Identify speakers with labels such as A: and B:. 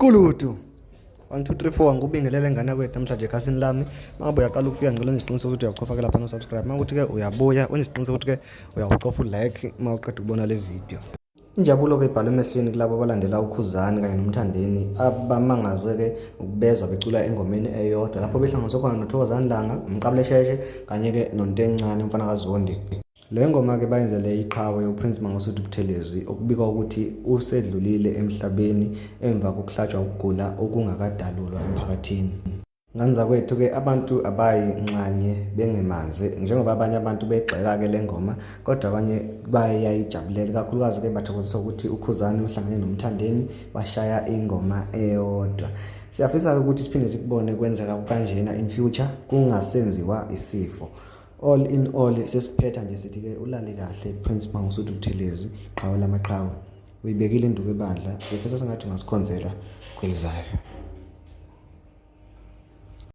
A: Kulutu 1 2 3 4 ngikubingelele ngane kwethu namhlanje ekhasini lami. Mangabe uyaqala ukufika ngicela ngiziqiniseke ukuthi uyakhofaka lapha no subscribe. Mangakuthi ke uyabuya wenza isiqiniseko ukuthi ke uyawucofa ulike mawuqeda ukubona le video. Injabulo ke ibhalwe emehlweni kulabo abalandela uKhuzani kanye noMthandeni abamangazwe ke ukubezwa becula engomeni eyodwa lapho behlanganiswe khona noThokozani Langa, umqabule sheshe kanye ke noNtencane umfana kaZondi. Le ngoma ke bayenzele iqhawe uPrince Mangosuthu Buthelezi okubika ukuthi usedlulile emhlabeni emva kokuhlatshwa ukugula okungakadalulwa emphakathini. Nganza kwethu ke abantu abayinxanye bengemanzi njengoba abanye abantu begxeka ke le ngoma kodwa abanye bayayijabulela kakhulukazi ke bathokozisa ukuthi uKhuzani uhlangene noMthandeni bashaya ingoma eyodwa. Siyafisa ukuthi siphinde sikubone kwenzeka kanjena in future kungasenziwa isifo. All in all sesiphetha nje sithi ke ulale kahle Prince Mangosuthu Buthelezi qhawe lamaqhawe uyibekile induku ebandla sifisa sengathi ungasikhonzela kwelizayo.